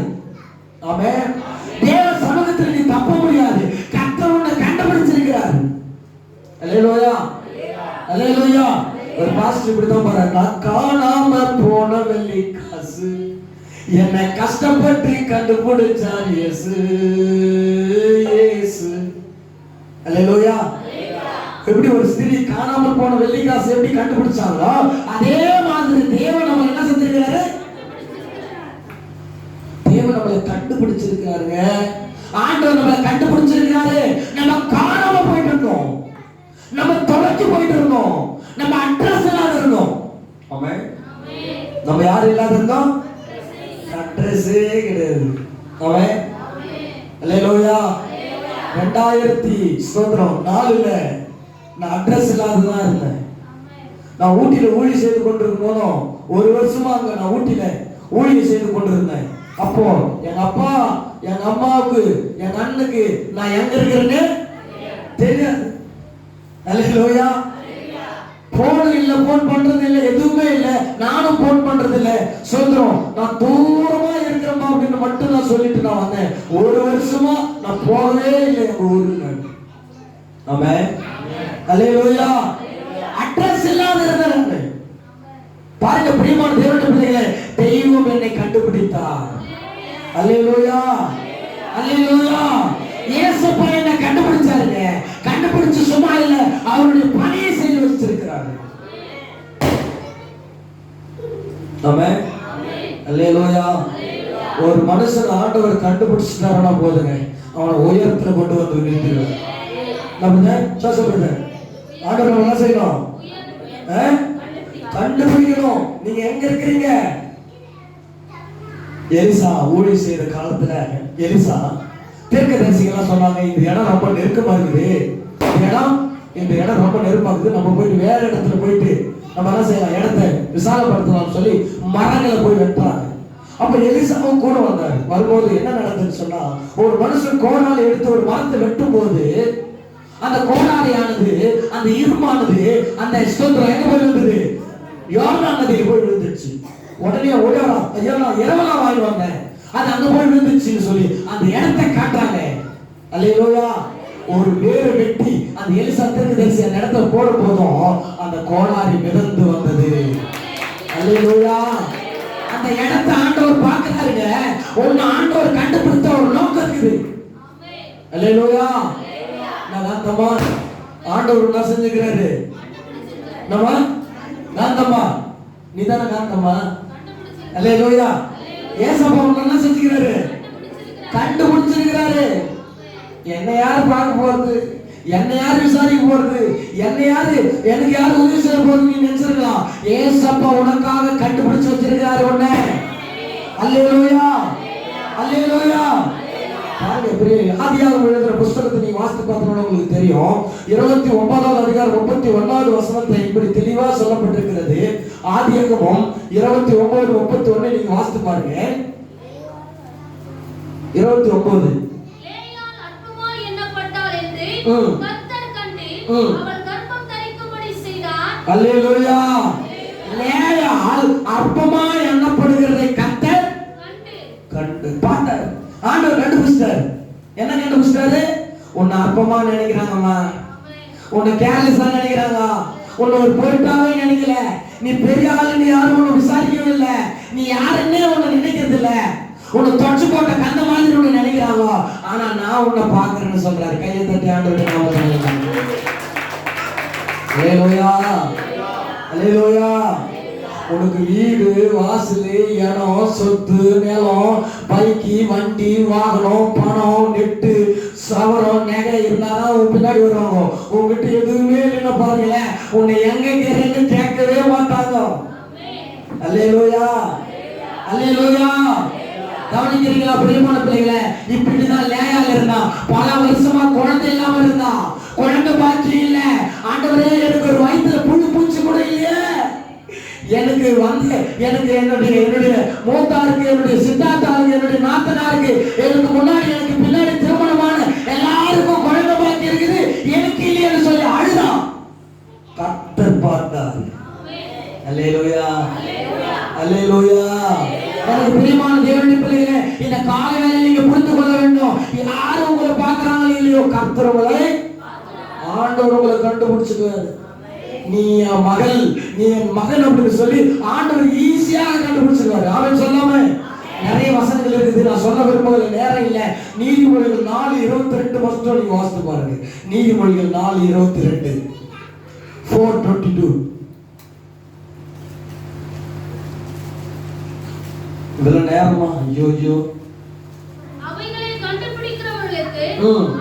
ஆமென். தேவ சமூகத்தில் நீ தப்ப முடியாது. கர்த்தர் அல்லேலூயா, அல்லேலூயா. ஒரு பாஸ்டர் இப்படிதான் பாருங்க, காணாம போன வெள்ளி காசு என்னை கஷ்டப்பட்டு கண்டுபிடிச்சார் இயேசு, இயேசு. அல்லேலூயா. எப்படி ஒரு ஸ்திரீ காணாமல் போன வெள்ளி காசு எப்படி கண்டுபிடிச்சாங்களோ அதே மாதிரி தேவன் நம்ம என்ன செஞ்சிருக்காரு, தேவன் நம்மளை கண்டுபிடிச்சிருக்காருங்க. ஆண்டவர் நம்மளை கண்டுபிடிச்சிருக்காரு. நம்ம காணாம போயிட்டு இருந்தோம், நம்ம தொலைச்சு போயிட்டு இருந்தோம், நம்ம அட்ரஸ் இல்லாத இருந்தோம். ஆமென். நம்ம யாரும் இல்லாத இருந்தோம், அட்ரஸே கிடையாது. ஆமென். அல்லேலூயா. 2004ல நான் அட்ரஸ் இல்லாததான் இருந்தேன். நான் ஊட்டியில ஊழியம் செய்து கொண்டிருக்கும் போதும் ஒரு வருஷமா அங்க நான் ஊட்டியில ஊழியம் செய்து கொண்டிருந்தேன். அப்போ எங்க அப்பா எங்க அம்மாவுக்கு எங்க அண்ணனுக்கு நான் எங்க இருக்கிறேன்னு தெரியாது. அல்லேலூயா. போன் இல்ல, போன் பண்றது இல்ல, எதுவுமே இல்ல, நானும் போன் பண்றது இல்ல. சொல்றோம் நான் தூரமா இருக்கிறேன் அப்படின்னு மட்டும் நான் சொல்லிட்டு நான் வந்தேன். ஒரு வருஷமா நான் போகவே இல்லை எங்க ஊருக்கு. ஆமென். அல்லேலூயா. அட்ரஸ் இல்லாத இருந்தேன். பாருங்க பிரியமான தேவனுடைய பிள்ளைகளே, தெய்வம் என்னை கண்டுபிடித்தார். அல்லேலூயா, அல்லேலூயா. இயேசுப்பா என்னை கண்டுபிடிச்சாருங்க. கண்டுபிடிச்சு சும்மா இல்ல, அவருடைய பணியை செய்து வச்சிருக்கிறாரு. ஆமென். அல்லேலூயா. ஒரு மனுஷன் ஆண்டவர் கண்டுபிடிச்சிட்டாருன்னா போதுங்க, அவனை உயரத்துல கொண்டு வந்து நிறுத்திடுவார். நம்ம சொல்றது ஆண்டவர் என்ன செய்யணும், கண்டுபிடிக்கணும். நீங்க எங்க இருக்கிறீங்க? எலிசா ஊழியம் செய்யற காலத்துல எலிசா தீர்க்கதரிசிகள் சொன்னாங்க, இந்த இடம் ரொம்ப நெருக்கமா இருக்குது, இந்த இடம் ரொம்ப நெருக்கமா இருக்குது, நம்ம போயிட்டு வேற இடத்துல போயிட்டு நம்ம என்ன செய்யலாம், இடத்தை விசாலப்படுத்தலாம் சொல்லி மரங்களை போய் வெட்டுறாங்க. அப்ப எலிசாவும் கூட வந்தாரு. வரும்போது என்ன நடந்ததுன்னு சொன்னா, ஒரு மனுஷன் கோடாலை எடுத்து ஒரு மரத்தை வெட்டும் போது அந்த கோடாரியானது, அந்த இரும்பானது அந்த ஸ்தோத்திரம் எங்க போய் விழுந்தது, யோர்தான் நதியில் போய் விழுந்துச்சு. உடனே ஓடலாம், ஐயா நான் இரவலாம் வாங்கி வந்தேன், அது அங்க போய் விழுந்துச்சுன்னு சொல்லி அந்த இடத்தை காட்டுறாங்க. அல்லேலூயா. ஒரு வேறு வெட்டி அந்த எலிசா தீர்க்கதரிசி அந்த இடத்துல போடும் போதும் அந்த கோடாரி மிதந்து வந்தது. அல்லேலூயா. அந்த இடத்தை ஆண்டவர் பார்க்கிறாருங்க. ஒன்னு ஆண்டவர் கண்டுபிடித்த ஒரு நோக்கம் இருக்குது. அல்லேலூயா. நாந்தம்மா ஆண்டவர் என்ன செஞ்சுக்கிறாரு, நம்ம நாந்தம்மா நீதான காந்தம்மா. அல்லேலூயா. ஏசப்பா என்ன செஞ்சுக்கிறாரு, கண்டுபிடிச்சிருக்கிறாரு. என்ன யாரு பார்க்க போறது, என்ன யாரு விசாரிக்க போறது, என்ன யாரு எனக்கு யாரு உதவி செய்ய போறது நீ நினைச்சிருக்கலாம். ஏசப்பா உனக்காக கண்டுபிடிச்சு வச்சிருக்காரு உன்னை. அல்லேலூயா, அல்லேலூயா. ஆதியாகமம் எழுதுற புத்தகத்தை நீங்க வாசித்து பார்த்தீங்கன்னா உங்களுக்கு தெரியும். 29வது அதிகாரம் 31வது வசனத்தை இப்படி தெளிவா சொல்லப்பட்டிருக்கிறது. ஆதியாகமம் 29:31 நீங்க வாசித்து பாருங்க. 29 லேயாள் அற்பமாய் எண்ணப்பட்டாள் என்று கர்த்தர் கண்டு அவள் கர்ப்பம் தரிக்கும்படி செய்தார். அல்லேலூயா. லேயாள் அற்பமாய் எண்ணப்படுகிறதை கர்த்தர் கண்டு பார்த்தார். ஆண்டவர் கண்டுபிடிச்சார். என்ன கண்டுபிடிச்சாரு, உன்னை அற்பமா நினைக்கிறாங்கம்மா, உன்னை கேர்லெஸ்ஸா நினைக்கிறாங்க, உன்னை ஒரு பொருட்டாவே நினைக்கல, நீ பெரிய ஆளுன்னு யாரும் உன்னை விசாரிக்கவே இல்லை, நீ யாருன்னே உன்னை நினைக்கிறது இல்ல, உன்னை தொச்சு போட்ட கந்த மாதிரி உன்னை நினைக்கிறாங்க, ஆனா நான் உன்னை பாக்குறேன்னு சொல்றாரு. கையை தட்டி ஆண்டவருடைய நாமத்தில் அல்லேலூயா, அல்லேலூயா. உனக்கு வீடு வாசல் இடம் சொத்து நிலம் பைக்கி வண்டி வாகனம் பணம் நெட்டு சவரம் நகை இருந்தாதான் உன் பின்னாடி வருவாங்க. உங்ககிட்ட எதுவுமே இல்லைன்னு பாருங்கள, உன்னை எங்க கேறேன்னு கேட்கவே மாட்டாங்க. அல்லேலூயா, அல்லேலூயா. கவனிக்கிறீங்களா பிரியமான பிள்ளைகளை? இப்படிதான் லேயாள் இருந்தா, பல வருஷமா குழந்தை இல்லாம இருந்தா, குழந்தை பாக்கி இல்ல. ஆண்டவரே எனக்கு ஒரு வயிற்றுல புழு பூச்சி கூட இல்லையே, எனக்கு வந்து எனக்கு என்னுடைய மூத்தாருக்கு, என்னுடைய சித்தாத்தாருக்கு, என்னுடைய நாத்தனாருக்கு, எனக்கு முன்னாடி எனக்கு பின்னாடி திருமணமான எல்லாருக்கும் குழந்தை பாக்கி இருக்குது, எனக்கு இல்லைன்னு சொல்லி அழுதான். கர்த்தர் பார்த்தார். அல்லேலூயா, அல்லேலூயா. எனக்கு பிரியமான தேவனுடைய பிள்ளைகளே, இந்த காலை வேளையில நீங்க புரிந்து கொள்ள வேண்டும், யாரும் உங்களை பார்க்கறாங்களோ இல்லையோ, கர்த்தர் உங்களை ஆண்டவர் ஆண்டவர் உங்களை கண்டுபிடிச்சுக்குவாரு. நீ என் மகள், நீ என் மகன் அப்படின்னு சொல்லி ஆண்டவர் ஈஸியாக கண்டுபிடிச்சிருவாரு. அவன் சொல்லாம நிறைய வசனங்கள் இருக்குது, நான் சொல்ல விரும்புகிற நேரம் இல்ல. நீதிமொழிகள் 4:22 வருஷம் நீங்க வாசித்து பாருங்க. நீதிமொழிகள் 4:22 4:22. இதெல்லாம் நேரமா? ஐயோ. அவைகளை கண்டுபிடிக்கிறவர்களுக்கு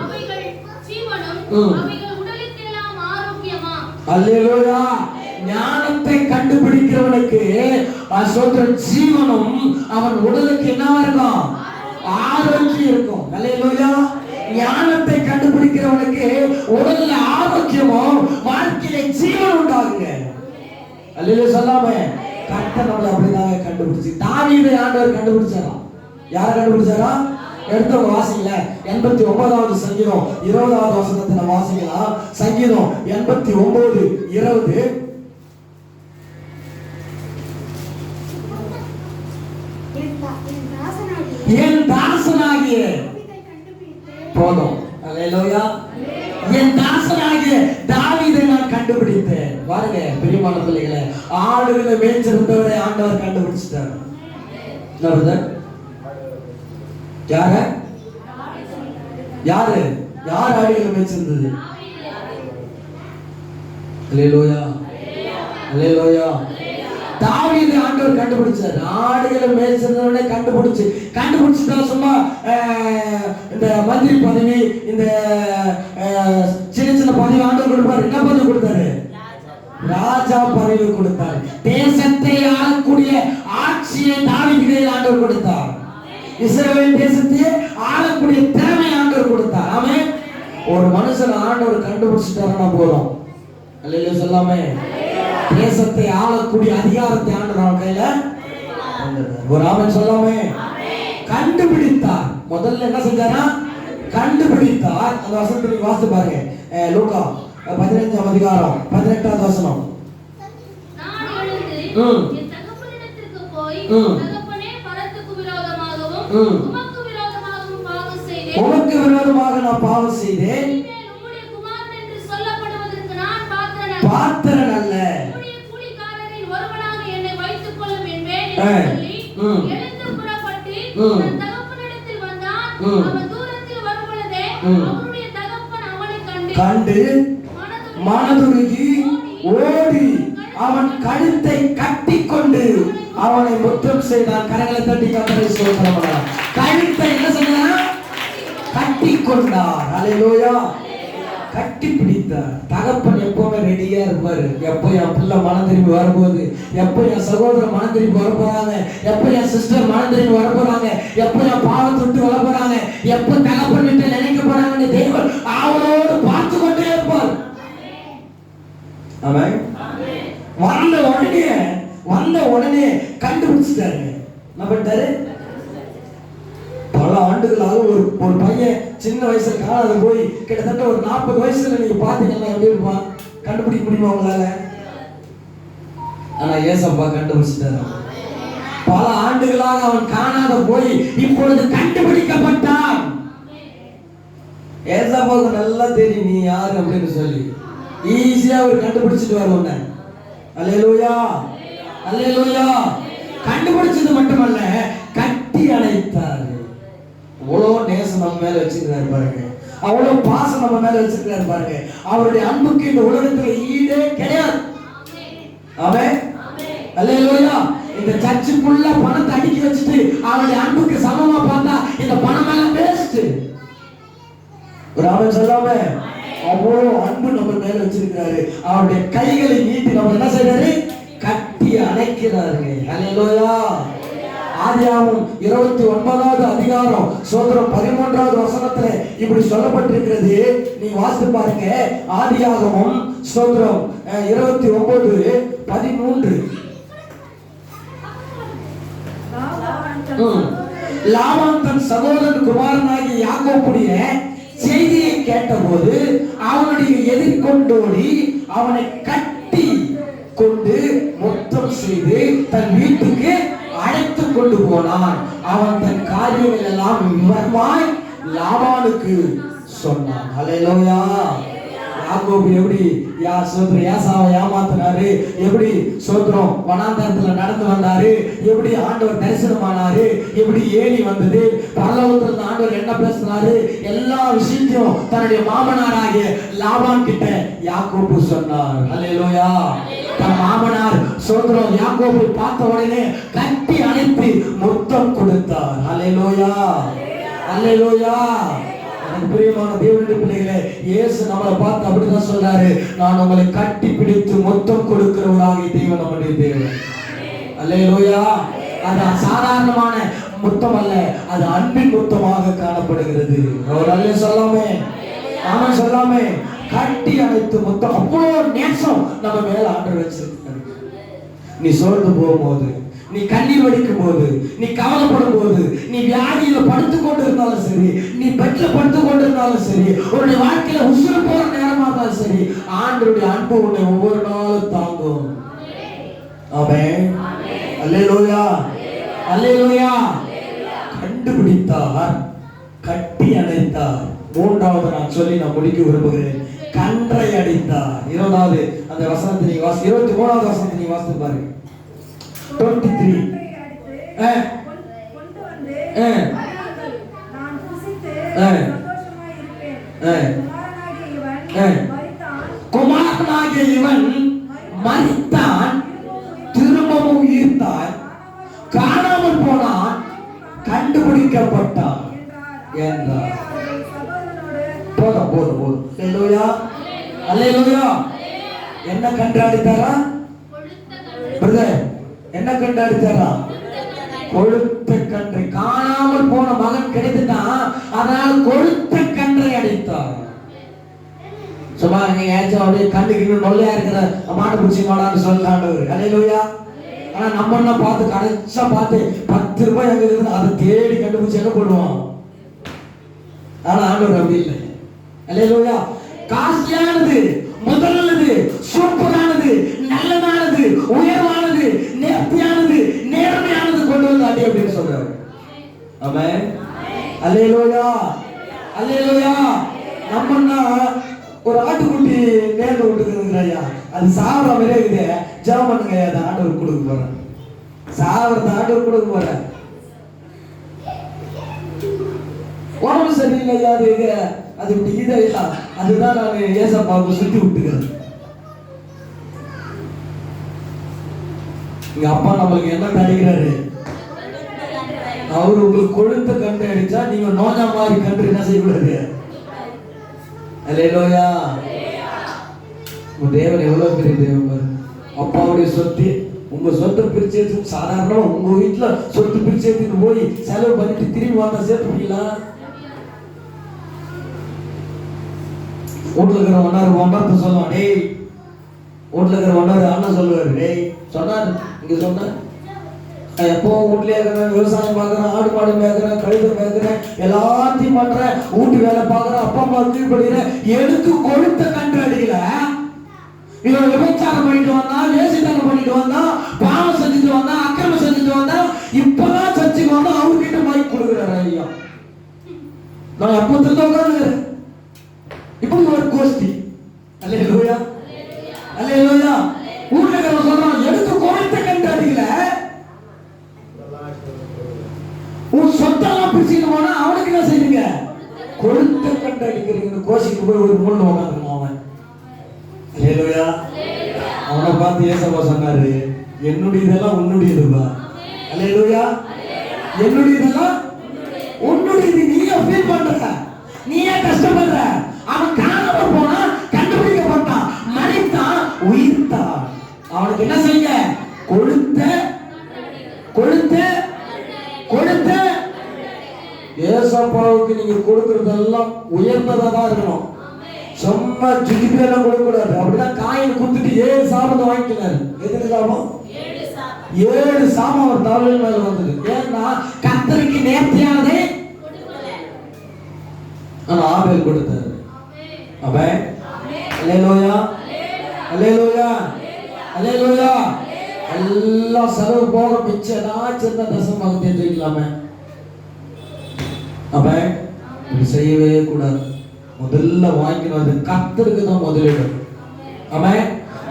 அவைகள் ஜீவனும் அவைகள் உடலுக்கெல்லாம் ஆரோக்கியமா. அல்லேலூயா. ஞானத்தை கண்டுபிடிக்கிறவனுக்கு ஸ்தோத்திரம், ஜீவனும் அவன் உடலுக்கு என்னவா இருக்கும்? ஆரோக்கியம் இருக்கும். அல்லேலூயா. ஞானத்தை கண்டுபிடிக்கிறவனுக்கு உடல்ல ஆரோக்கியமும் வாழ்க்கையில ஜீவன் உண்டாகுங்க. அல்லேலூயா சொல்லாம கர்த்தர் நம்மளை அப்படிதான் கண்டுபிடிச்சு. தாவீதை ஆண்டவர் கண்டுபிடிச்சாராம். யாரை கண்டுபிடிச்சாரா? எடுத்தவங்க வாசிக்கல. 89வது சங்கீதம் 20வது வசனத்தை வாசிக்கலாம். சங்கீதம் 89:20. என் தாசனாகிய போதும். அல்லேலூயா. என் தாசனாகிய தாவீதை நான் கண்டுபிடித்தேன். பாருங்க பிரியமான பிள்ளைகளை, ஆடுகளை மேய்ச்சிருந்தவரை ஆண்டவர் கண்டுபிடிச்சிட்டார். யாரு யாரு யார் ஆடுகளை மேய்ச்சிருந்தது? அல்லேலூயா. அல்லேலூயா. தாவீதை ஆண்டவர் கண்டுபிடிச்சார். ஆடுகளை மேய்ச்சிருந்தவனை கண்டுபிடிச்சுட்டா சும்மா இந்த மந்திரி பதவி, இந்த சின்ன சின்ன பதவி ஆண்டவர் கொடுப்பாரு. என்ன பதவி கொடுத்தாரு? ராஜா பதவி கொடுத்தார். தேசத்தை ஆளக்கூடிய ஆட்சியை தாவீதுக்கு ஆண்டவர் கொடுத்தார். இஸ்ரவேல் தேசத்தை ஆளக்கூடிய திறமை ஆண்டவர் கொடுத்தார். ஆமென். ஒரு மனுஷன் ஆண்டவர் கண்டுபிடிச்சிட்டாருன்னா போதும். அல்லேலூயா சொல்லாமே. தேசத்தை ஆளக்கூடிய அதிகாரத்தை ஆண்டவர் கையில ஒரு ஆமென் சொல்லாமே. கண்டுபிடித்தார். முதல்ல என்ன செஞ்சாரா? கண்டுபிடித்தார். அந்த வசனத்தை வாசித்து பாருங்க. லூக்கா 15ஆம் அதிகாரம் 18வது வசனம். நான் எழுந்து என் தகப்பனிடத்திற்கு போய், தகப்பனே, பரத்துக்கு விரோதமாகவும் உமக்கு விரோதமாகவும் பாவம் செய்தேன். உமக்கு விரோதமாக நான் பாவம் செய்தேன். இனிமேல் உம்முடைய குமாரன் என்று சொல்லப்படுவதற்கு நான் பாத்திரன் அல்ல. உம்முடைய கூலிக்காரரில் ஒருவனாக என்னை வைத்துக் கொள்ளும் என்பேன் என்று சொல்லி எழுந்து புறப்பட்டு தன் தகப்பனிடத்தில் வந்தான். அவன் தூரத்தில் வரும்பொழுதே அவனுடைய தகப்பன் அவனைக் கண்டு மனதுருகி ஓடி அவன் கழுத்தை கட்டிக்கொண்டு அவனை முத்தம் செய்தான். கரங்களை தட்டி கர்த்தரை ஸ்தோத்திரம். கழுத்தை என்ன சொன்னா? கட்டிக்கொண்டார். அல்லேலூயா. கட்டி பிடித்தார். தகப்பன் எப்பவுமே ரெடியா இருப்பாரு. எப்போ என் பிள்ளை மனம் திரும்பி வரும்போது, எப்போ என் சகோதரர் மனம் திரும்பி வர போறாங்க, எப்போ என் சிஸ்டர் மனம் திரும்பி வர போறாங்க, எப்போ என் பாவத்தை விட்டு வர போறாங்க, எப்போ தகப்பன் விட்டு நினைக்க போறாங்கன்னு தேவன் அவரோடு பார்த்து கொண்டே இருப்பார். ஆமென். வந்த உடனே கண்டுபிடிச்சிட்டாரு. என்ன பண்ணிட்டாரு? பல ஆண்டுகளாக ஒரு பையன் சின்ன வயசுல காணாத போய் கிட்டத்தட்ட ஒரு 40 வயசுல நீங்க பாத்தீங்கன்னா எப்படி இருப்பான்? கண்டுபிடிக்க முடியுமா உங்களால? ஆனா ஏசப்பா கண்டுபிடிச்சிட்டாரு. பல ஆண்டுகளாக அவன் காணாத போய் இப்பொழுது கண்டுபிடிக்கப்பட்டான். ஏசப்பாவுக்கு நல்லா தெரியும் நீ யாரு அப்படின்னு சொல்லி. ஈஸியா அவர் கண்டுபிடிச்சிட்டு வருவாங்க. அல்லேலூயா. அல்லேலூயா. கண்டுபிடிச்சது மட்டுமல்ல, கட்டி அணைத்தார். அவ்வளவு நேசம் நம்ம மேல வச்சிருக்காரு பாருங்க. அவ்வளவு பாசம் நம்ம மேல வச்சிருக்காரு பாருங்க. அவருடைய அன்புக்கு இந்த உலகத்துல ஈடே கிடையாது. ஆமென். அல்லேலூயா. இந்த சர்ச்சுக்குள்ள பணத்தை அடுக்கி வச்சுட்டு அவருடைய அன்புக்கு சமமா பார்த்தா இந்த பணம் எல்லாம் வேஸ்ட். ஒரு ஆமென் சொல்லாம அவ்வளவு அன்பு நம்ம மேல வச்சிருக்காரு. அவருடைய கைகளை நீட்டி நம்ம என்ன செய்யறாரு? கட்டி அணைக்கிறாரு. அல்லேலூயா. ஆதியாகமம் 29வது அதிகாரம் ஸ்தோத்திரம் 13வது வசனத்துல இப்படி சொல்லப்பட்டிருக்கிறது. நீங்க வாசித்து பாருங்க. ஆதியாகமம் ஸ்தோத்திரம் 29:13. லாபான் தன் சகோதரன் குமாரனாகிய யாக்கோபுடைய செய்தியை கேட்டபோது அவனுடைய எதிர்கொண்டோடி அவனை கட்டி கொண்டு முத்தம் செய்து தன் வீட்டுக்கு அழைத்துக் கொண்டு போனான். அவன் தன் காரியங்கள் எல்லாம் விவரமாய் லாபானுக்கு சொன்னான். அல்லேலூயா. யாக்கோபு எப்படி ஏசாவை ஏமாத்தினாரு, எப்படி சோத்திரம் வனாந்தரத்துல நடந்து வந்தாரு, எப்படி ஆண்டவர் தரிசனமானாரு, எப்படி ஏலி வந்தது, பரலோகத்துல ஆண்டவர் என்ன பேசினாரு, எல்லா விஷயத்தையும் தன்னுடைய மாமனாராகிய லாபான் கிட்ட யாக்கோபு சொன்னார். அல்லேலூயா. தன் மாமனார் சோத்திரம் யாக்கோபு பார்த்த உடனே கட்டி அணைத்து முத்தம் கொடுத்தார். அல்லேலூயா, அல்லேலூயா. பிரியமான தேவனுடைய பிள்ளைகளே, இயேசு நம்மளை பார்த்து அப்படிதான் சொல்றாரு, நான் உங்களை கட்டி பிடித்து முத்தம் கொடுக்கிறவராக தேவன் நம்முடைய தேவன். அல்லேலூயா. அது சாதாரணமான முத்தம் அல்ல, அது அன்பின் முத்தமாக காணப்படுகிறது. அவர் அல்லே சொல்லாமே, நாம சொல்லாமே, கட்டி அணைத்து முத்தம். அவ்வளோ நேசம் நம்ம மேல ஆண்டவர் வச்சிருக்காரு. நீ சோர்ந்து போகும்போது, நீ கண்ணீர் வடிக்கும் போது, நீ கவலைப்படும் போது, நீ வியாதியில படுத்து கொண்டு இருந்தாலும் சரி, நீ பெட்ல படுத்து கொண்டு இருந்தாலும் சரி, உன்னுடைய வாழ்க்கையில உசுறு போற நேரமா இருந்தாலும் சரி, ஆண்டவருடைய அன்பு உன்னை ஒவ்வொரு நாளும் தாங்கும். ஆமென். அல்லேலூயா, அல்லேலூயா. கண்டுபிடித்தார், கட்டி அணைத்தார். மூன்றாவது நான் சொல்லி நான் முடிக்க விரும்புகிறேன், கன்றை அடித்தார். 20வது அந்த வசனத்தை நீங்க வாசி, 23வது வசனத்தை நீங்க வாசித்து பாருங்க. 23 குமாரனாகிய இவன் மரித்தான், திரும்பவும் உயிர்த்தான், காணாமல் போனான், கண்டுபிடிக்கப்பட்டான் என்றார். போதும் போதும் போதும். அல்லேலூயா, அல்லேலூயா. என்ன கன்று அடித்தாரா பிரதர்? என்ன கண்டு அடித்தாரா? கொழுத்த கன்றை. காணாமல் போன மகன் கிடைத்துட்டான், அதனால் கொழுத்த கன்றை அடித்தார். சும்மா நீங்க ஏச்சும் அப்படியே கண்டுக்கு நொல்லையா இருக்கிற மாட்டை பிடிச்சி மாடான்னு சொல்லலான்னு. அல்லேலூயா. ஆனா நம்ம என்ன பார்த்து கடைச்சா பார்த்து 10 ரூபாய் எங்க இருக்குது அதை தேடி கண்டுபிடிச்சு என்ன பண்ணுவோம். ஆனா ஆண்டவர் அப்படி இல்லை. அல்லேலூயா. காஸ்ட்லியானது, முதலானது, சூப்பரானது, நல்லதானது, உயர்வானது, நேர்த்தியானது, நேர்மையானது கொண்டு வந்து அடி அப்படின்னு சொல்றாரு. ஆமென். அல்லேலூயா, அல்லேலூயா. நம்மன்னா ஒரு ஆட்டுக்குட்டி நேர்ல விட்டுக்குதுங்கய்யா, அது சாவர மாதிரியே இருக்குது, ஜெபம் பண்ணுங்க, அதை ஆண்டவர் கொடுக்க போறேன். சாவரத்தை ஆண்டவர் கொடுக்க போறேன். உடம்பு சரியில்லையா, அது இப்படி இதையா, அதுதான் நான் ஏசப்பாவுக்கு சுத்தி விட்டுக்கிறேன். எங்க அப்பா நம்மளுக்கு என்ன அடிக்கிறாரு? அவரு உங்களுக்கு கொழுத்த கன்று அடிச்சா நீங்க நோஞ்சா மாதிரி கன்று என்ன செய்யக்கூடாது. அல்லேலூயா. உங்க தேவன் எவ்வளவு பெரிய தேவன். அப்பாவுடைய சொத்து, உங்க சொத்தை பிரிச்சு எடுத்து, சாதாரணமா உங்க வீட்டுல சொத்து பிரிச்சு எடுத்துட்டு போய் செலவு பண்ணிட்டு திரும்பி வந்தா சேர்த்துப்பீங்களா? வீட்டுல இருக்கிற ஒன்னாரு சொல்லுவான், டேய். வீட்டுல இருக்கிற ஒன்னாரு அண்ணன் சொல்லுவாரு, டேய் சொன்னாரு, இங்க சொன்ன எப்போ வீட்லயே இருக்கிறேன், விவசாயம் பார்க்கறேன், ஆடு மாடு மேய்க்கிறேன், கழுதை மேய்க்கிறேன், எல்லாத்தையும் பண்றேன், வீட்டு வேலை பார்க்கறேன், அப்பா அம்மா கீழ்படுகிறேன், எனக்கு கொழுத்த கன்று அடிக்கல. இவன் விபச்சாரம் பண்ணிட்டு வந்தான், வேசித்தனம் பண்ணிட்டு வந்தான், பாவம் செஞ்சுட்டு வந்தான், அக்கிரமம் செஞ்சுட்டு வந்தான், இப்பதான் சர்ச்சைக்கு வந்தா அவர்கிட்ட மைக் கொடுக்குறாரு. ஐயா, நான் எப்போ திரும்ப உட்காந்துக்கிறேன். இப்படி ஒரு கோஷ்டி. அல்லேலூயா, அல்லேலூயா. ஊழியக்காரன் சொல்றான், எனக்கு கொழுத்த கன்று அடிக்கல. உன் சொத்தெல்லாம் பிரிச்சுட்டு போனா அவனுக்கு என்ன செய்யுங்க? கொழுத்த கன்று அடிக்கிறீங்க. கோஷிக்கு போய் ஒரு மூணு உட்காந்துருக்கான் அவன். அல்லேலூயா. அவனை பார்த்து ஏசப்பா சொன்னாரு, என்னுடையதெல்லாம் உன்னுடையதுப்பா. அல்லேலூயா. என்னுடையதெல்லாம் உன்னுடையது. நீயே ஃபீல் பண்ற, நீயே கஷ்டப்படுற. அவன் காணாம போனா, கண்டுபிடிக்கப்பட்டான், மரித்தான், உயிர்த்தான். அவனுக்கு என்ன செய்ய? கொழுத்த கொழுத்த கொழுத்த. ஏசப்பாவுக்கு நீங்க கொடுக்கறதெல்லாம் உயர்ந்ததா தான் இருக்கணும். சும்மா ஜிகிபேல கொடுக்க கூடாது. அப்படிதான் காயின் கொடுத்துட்டு 7 சாபத்தை வாங்கிக்கிறாரு. எதுக்கு சாபம்? 7 சாபம் அவர் தலையில் மேல வந்தது. ஏன்னா கர்த்தருக்கு நேர்த்தியானதை ஆனா ஆபேல் கொடுத்தாரு. ஆமென். அல்லேலூயா, அல்லேலூயா, அல்லேலூயா. எல்லாம் செலவு போக மிச்சம் ஏதாச்சும் தசமபாகத்தை எடுத்துக்கலாமே. ஆமென். இது செய்யவே கூடாது. முதல்ல வாங்கிக்கணும். அது கர்த்தருக்கு தான் முதலிடம். ஆமென்.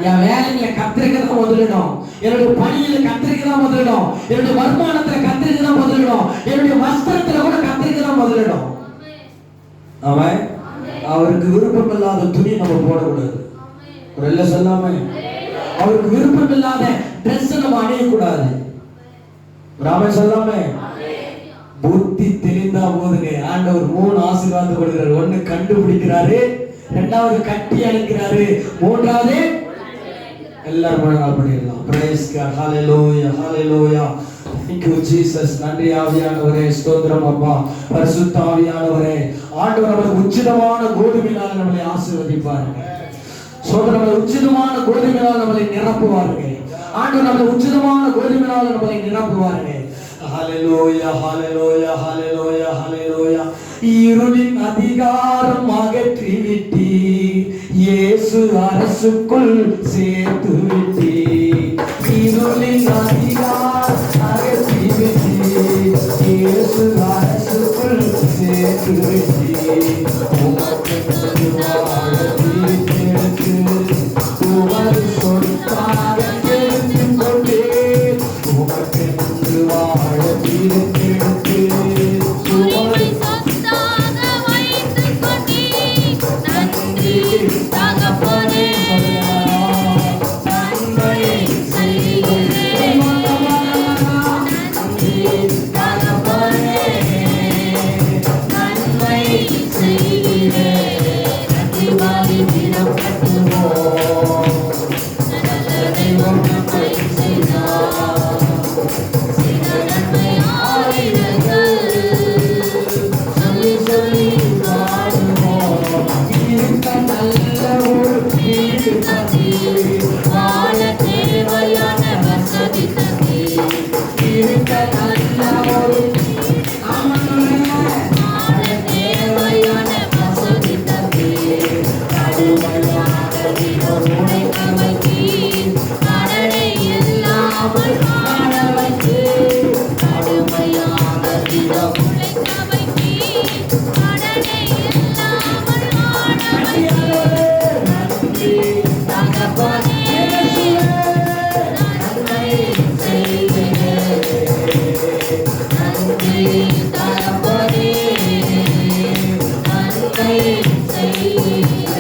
என் வேலையில கர்த்தருக்கு தான் முதலிடம். என்னுடைய பணியில கர்த்தருக்கு தான் முதலிடம். என்னுடைய வருமானத்துல கர்த்தருக்கு தான் முதலிடம். என்னுடைய வஸ்திரத்துல கூட கர்த்தருக்கு தான் முதலிடம். ஆமென். அவருக்கு விருப்பம் இல்லாத துணி நம்ம போடக்கூடாது. ஒரு எல்லாம் சொல்லாம அவருக்கு விருப்பம் இல்லாத ட்ரெஸ் நம்ம அணியக்கூடாது. ராமே சொல்லாம புத்தி தெரிந்தா போதுங்க. ஆண்டவர் 3 ஆசீர்வாதம் கொடுக்கிறார். 1 கண்டுபிடிக்கிறாரு, 2வது கட்டி அழைக்கிறாரு, 3வது எல்லாரும் பண்ணிடலாம். Praise God. Hallelujah hallelujah. Thank you Jesus. நன்றி ஆவியானவரே, ஸ்தோத்திரம் அப்பா. பரிசுத்த ஆவியானவரே, ஆண்டவர் நம்மை உச்சிதமான கோதுமையால் நம்மை ஆசீர்வதிப்பாருங்க. ஸ்தோத்திரம். நம்மை உச்சிதமான கோதுமையால் நம்மை நிரப்புவாருங்க. ஆண்டவர் நம்மை உச்சிதமான கோதுமையால் நம்மை நிரப்புவாருங்க. ஹalleluya ஹalleluya ஹalleluya ஹalleluya. இருளின் அதிகாரம் அகற்றி விட்டீர், இயேசு அரசுக்குள் சேர்த்து விட்டீர். இருளின் அதிகாரம் அகற்றி விட்டீர், இயேசு அரசுக்குள் சேர்த்து விட்டீர். உமக்கு வாழ பிரித்தெடுத்து உமது சொற்காக தெரிந்து கொண்டேன். உமக்கு வாழ பிரித்தெடுத்து உமது சொத்தாக வைத்துக் கொண்டீர். நன்றி தகப்பனே, நன்மை செய்கிறேன். நன்றி தகப்பனே, நன்மை செய்கிறேன். நன்றி வாரி தினப்பட்டுவோம். நல்ல தெய்வம் நம்மை செய்தார். சில நன்மை ஆயிரங்கள் சொல்லி சொல்லி வாழுவோம். இருக்க நல்ல ஒரு வீடு தந்தீர், வாழ தேவையான வசதி தந்தீர். இருக்க நல்ல ஒரு வாழ தேவையான வசதி தந்தீர். கடுமையான தினம் உழைக்க வைத்தீர். கடனை இல்லாமல் வாழ வைத்தீர். கடுமையான தினம் உழைக்க வைத்தீர். கடனை இல்லாமல் வாழ வைத்தீர். நன்றி தகப்பனே, நன்மை செய்கிறேன். நன்றி தகப்பனே, நன்மை செய்கிறேன்.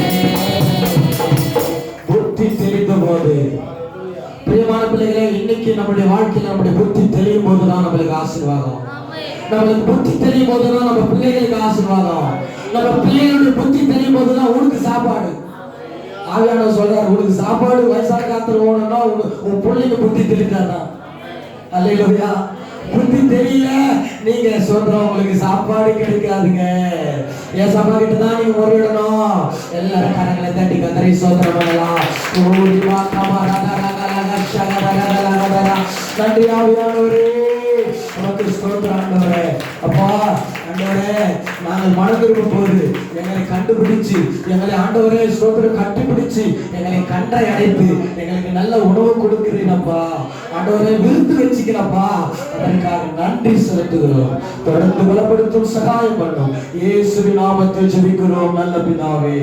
புத்தி தெரிந்த போது, பிரியமான பிள்ளைகளே, இன்னைக்கு நம்முடைய வாழ்க்கையில் நம்முடைய புத்தி தெரியும் போதுதான் நம்மளுக்கு ஆசீர்வாதம். நம்மளுக்கு புத்தி தெரியும் போதுதான் நம்ம பிள்ளைகளுக்கு ஆசீர்வாதம். நம்ம பிள்ளைகளுடைய புத்தி தெரியும் போதுதான் உனக்கு சாப்பாடு. ஆவியானவர் சொல்றாரு, உனக்கு சாப்பாடு வயசான காலத்துல ஓடணும்னா உன் பிள்ளைங்க புத்தி தெரிஞ்சாதான். அல்லேலூயா. புத்தி தெரியல, நீங்க சொல்றவங்களுக்கு சாப்பாடு கிடைக்காதுங்க. ஏசப்பா கிட்ட தான் நீங்க முறையிடணும். எல்லாரும் கரங்களை தட்டி கதறி சோதரம் பண்ணலாம். நன்றி ஆவியானவரே, உமக்கு ஸ்தோத்திரம் ஆண்டவரே. அப்பா ஆண்டவரே, நாங்கள் மனதிருக்கும் போது எங்களை கண்டுபிடிச்சு, எங்களை ஆண்டவரே ஸ்தோத்திரம் கட்டிப்பிடிச்சு, எங்களை கண்டை அடைத்து எங்களுக்கு நல்ல உணவு கொடுக்கிறீனப்பா. ஆண்டவரே விருந்து வச்சுக்கிறப்பா, அதற்காக நன்றி செலுத்துகிறோம். தொடர்ந்து பலப்படுத்தும் சகாயம் பண்ணும். இயேசுவின் நாமத்தில் ஜெபிக்கிறோம் நல்ல பிதாவே.